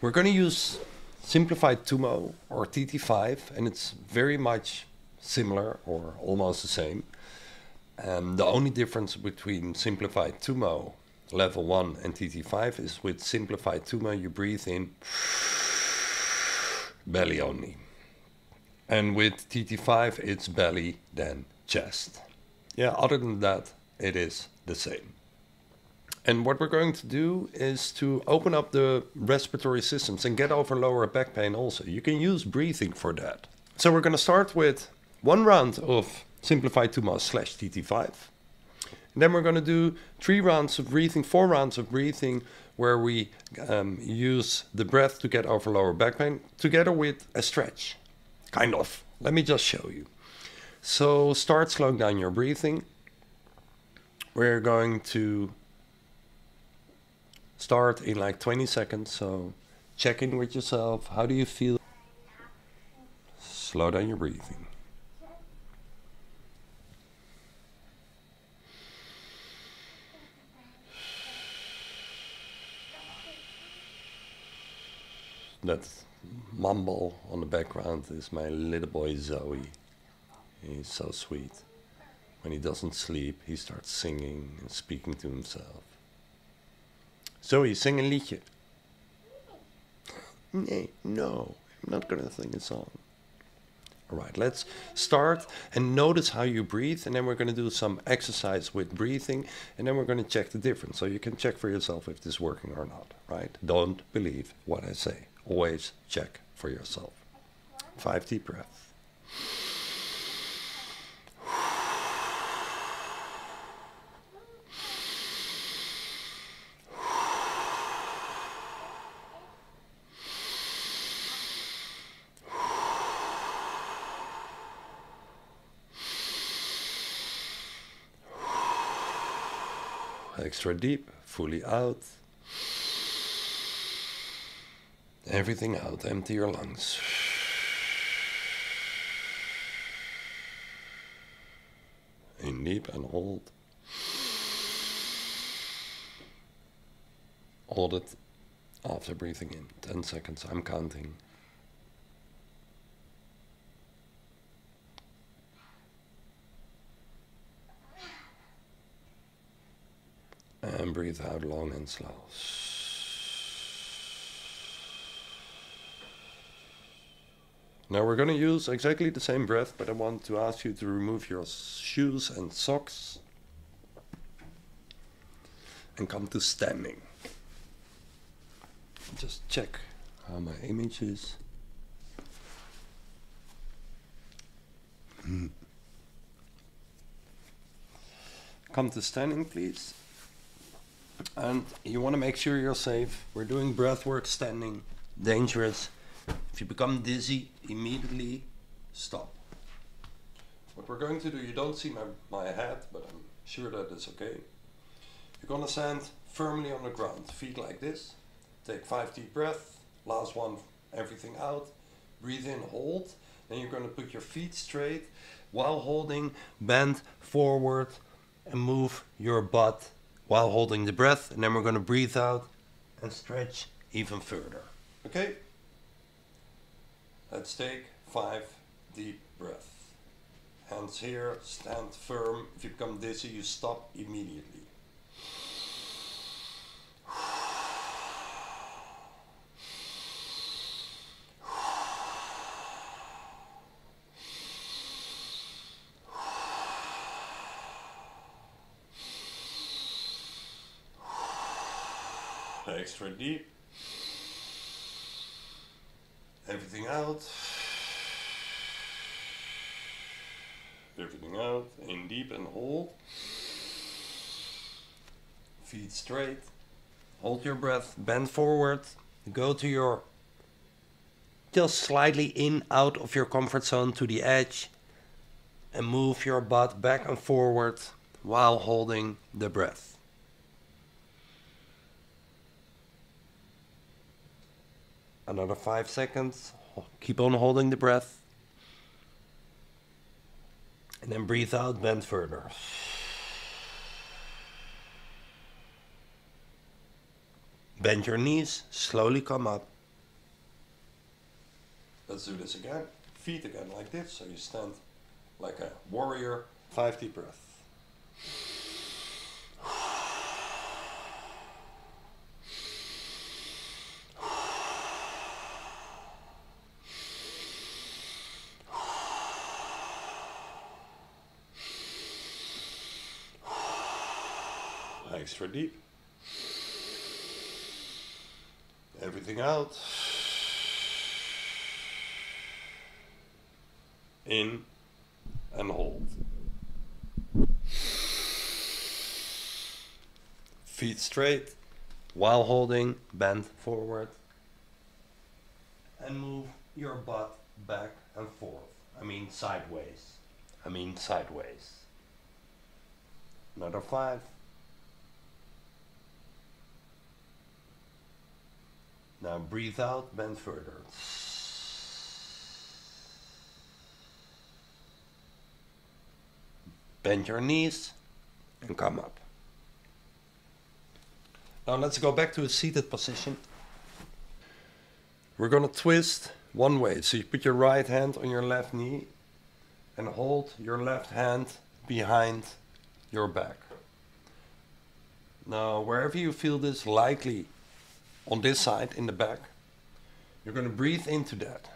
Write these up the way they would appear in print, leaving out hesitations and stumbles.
We're going to use Simplified Tummo or TT5, and it's very much similar or almost the same. The only difference between Simplified Tummo level 1 and TT5 is with Simplified Tummo you breathe in belly only. And with TT5 it's belly then chest. Yeah, other than that it is the same. And what we're going to do is to open up the respiratory systems and get over lower back pain also. You can use breathing for that. So we're going to start with 1 round of Simplified Tummo / TT5. And then we're going to do 3 rounds of breathing, 4 rounds of breathing, where we use the breath to get over lower back pain together with a stretch. Kind of. Let me just show you. So start slowing down your breathing. We're going to start in like 20 seconds, so check in with yourself. How do you feel? Slow down your breathing. That mumble on the background is my little boy Zoe. He's so sweet. When he doesn't sleep, he starts singing and speaking to himself. Zoe, sing een liedje. Nee, no, I'm not gonna sing a song. Alright, let's start and notice how you breathe, and then we're gonna do some exercise with breathing, and then we're gonna check the difference. So you can check for yourself if this is working or not, right? Don't believe what I say. Always check for yourself. 5 deep breaths. Extra deep, fully out. Everything out, empty your lungs. In deep and hold. Hold it after breathing in. 10 seconds, I'm counting. And breathe out long and slow. Now we're going to use exactly the same breath, but I want to ask you to remove your shoes and socks and come to standing. Just check how my image is. Come to standing, please. And you want to make sure you're safe. We're doing breathwork standing. Dangerous. If you become dizzy, immediately stop. What we're going to do, you don't see my head, but I'm sure that is okay. You're going to stand firmly on the ground, feet like this. Take 5 deep breaths. Last one, everything out. Breathe in, hold. Then you're going to put your feet straight while holding, bend forward and move your butt while holding the breath, and then we're going to breathe out and stretch even further. Okay? Let's take 5 deep breaths. Hands here, stand firm. If you become dizzy, you stop immediately. Extra deep. Everything out. Everything out. In deep and hold. Feet straight. Hold your breath. Bend forward. Go to your just slightly in out of your comfort zone to the edge. And move your butt back and forward while holding the breath. Another 5 seconds. Keep on holding the breath. And then breathe out, bend further. Bend your knees, slowly come up. Let's do this again. Feet again like this, so you stand like a warrior. 5 deep breaths. Extra deep. Everything out. In and hold. Feet straight while holding, bend forward. And move your butt back and forth. I mean sideways. Another 5. Now breathe out, bend further. Bend your knees and come up. Now let's go back to a seated position. We're going to twist one way. So you put your right hand on your left knee and hold your left hand behind your back. Now wherever you feel this, likely on this side in the back, you're going to breathe into that.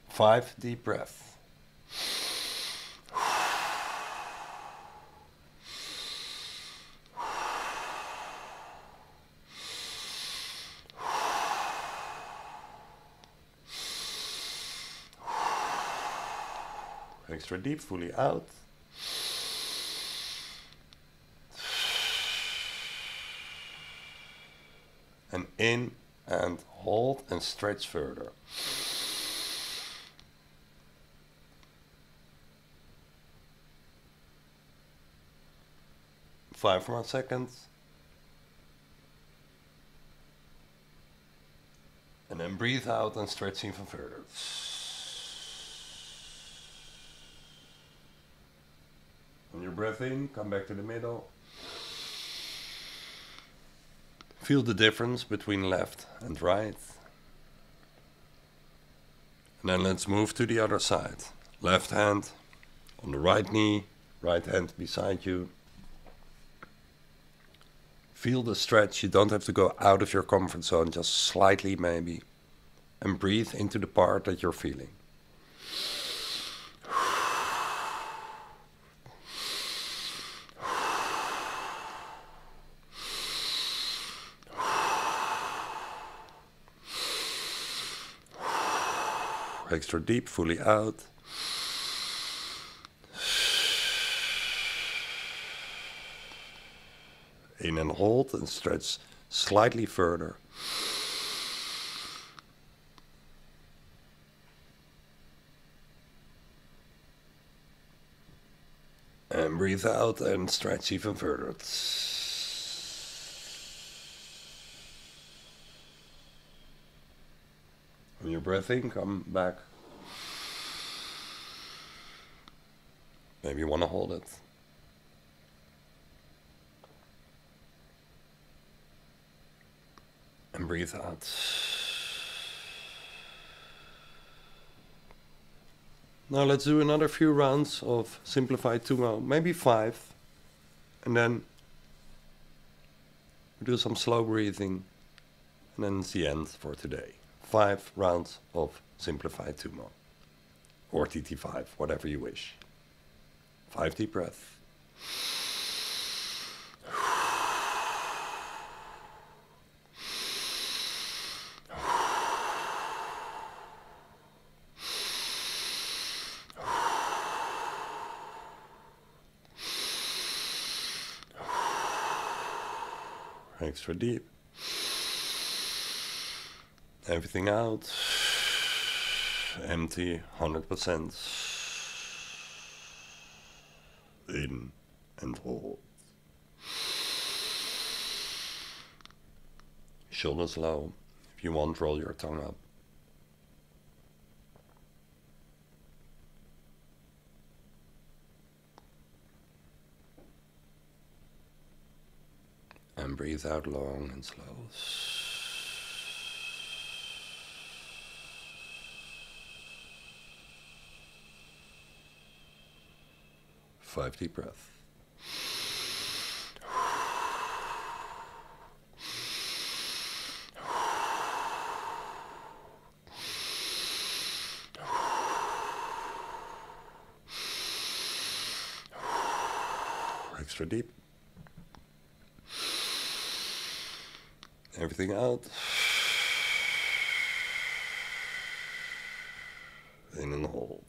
5 deep breaths. Extra deep, fully out. And in and hold and stretch further. Five more seconds. And then breathe out and stretch even further. On your breath in, come back to the middle. Feel the difference between left and right. And then let's move to the other side. Left hand on the right knee, right hand beside you. Feel the stretch. You don't have to go out of your comfort zone, just slightly maybe. And breathe into the part that you're feeling. Extra deep, fully out. In and hold and stretch slightly further. And breathe out and stretch even further. When your breath in, come back. Maybe you want to hold it. And breathe out. Now let's do another few rounds of Simplified Tummo, maybe 5. And then we do some slow breathing. And then it's the end for today. 5 rounds of Simplified Tummo. Or TT5, whatever you wish. 5 deep breaths. Extra deep. Everything out. Empty, 100%. In and hold. Shoulders low. If you want, roll your tongue up. And breathe out long and slow. 5 deep breaths. Extra deep. Everything out. In and hold.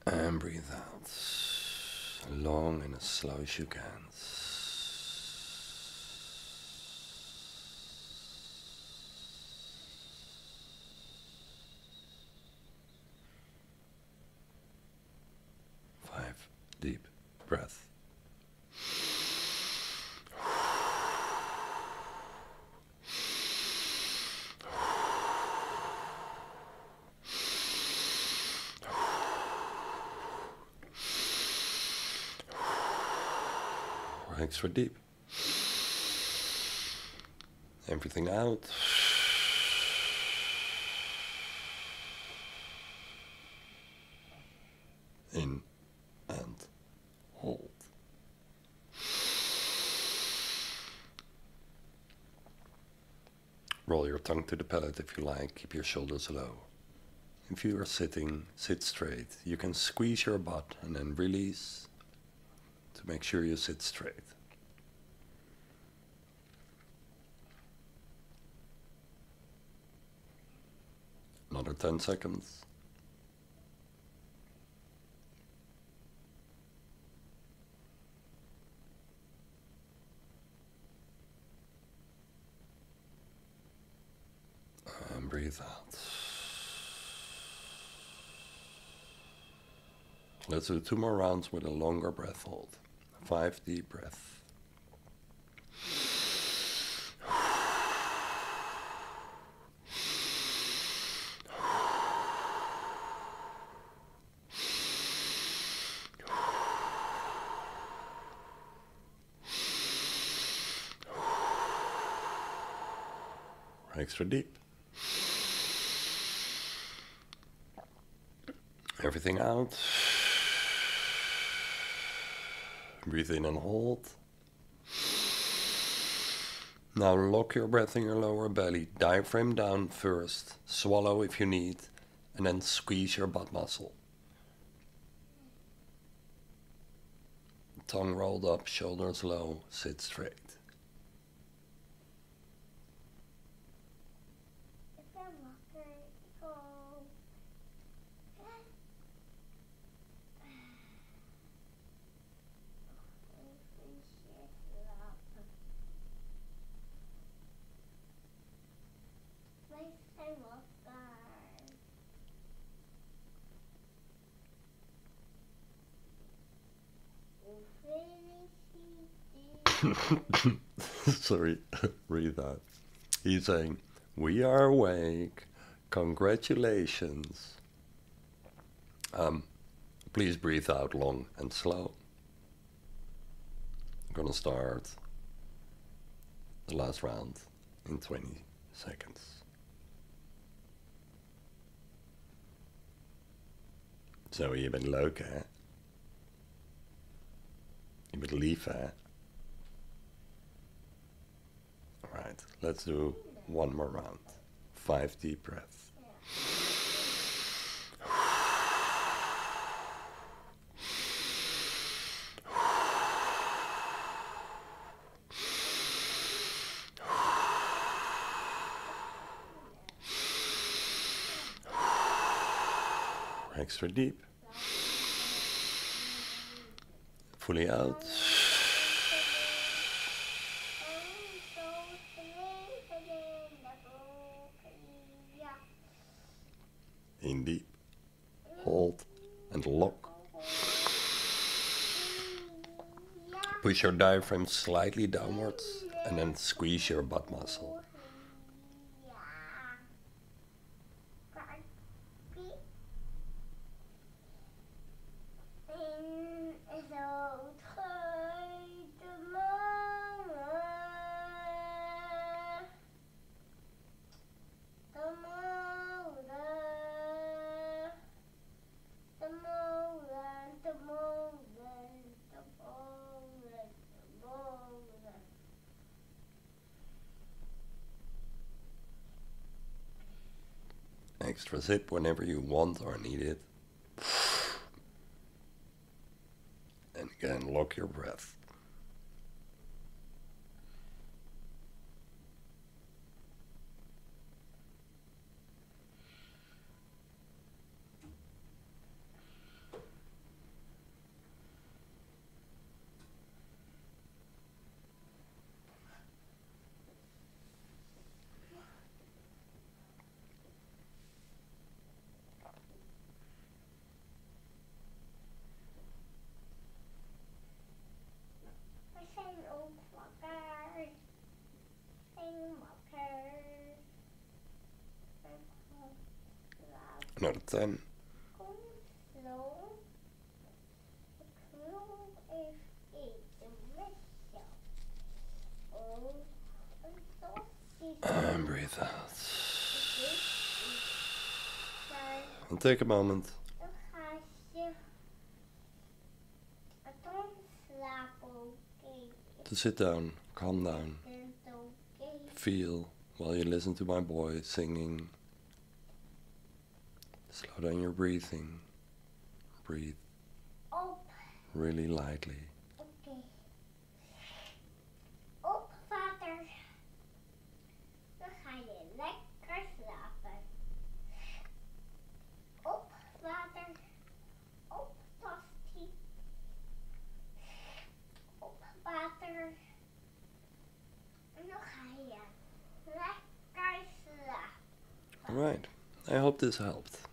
And breathe out. Long and as slow as you can. 5 deep breath. Extra deep. Everything out. In and hold. Roll your tongue to the palate if you like. Keep your shoulders low. If you are sitting, sit straight. You can squeeze your butt and then release to make sure you sit straight. Another 10 seconds. And breathe out. Let's do 2 more rounds with a longer breath hold. 5 deep breaths. Extra deep. Everything out. Breathe in and hold. Now lock your breath in your lower belly. Diaphragm down first. Swallow if you need. And then squeeze your butt muscle. Tongue rolled up, shoulders low, sit straight. Sorry, read that. He's saying, we are awake. Congratulations. Please breathe out long and slow. I'm gonna start the last round in 20 seconds. Zo, je bent leuk, hè? Je bent lief, hè? Alright, let's do 1 more round. 5 deep breaths. Extra deep. Fully out. In deep. Hold and lock. Push your diaphragm slightly downwards and then squeeze your butt muscle. extra sip whenever you want or need it. And again, lock your breath. Another 10. And breathe out. And take a moment to sit down, calm down, feel while you listen to my voice singing. Slow down your breathing. Breathe really lightly. Vader. Dan ga je lekker slapen. Op, vader. Op, Tosti. Op, vader. En dan ga je lekker slapen. Alright, I hope this helped.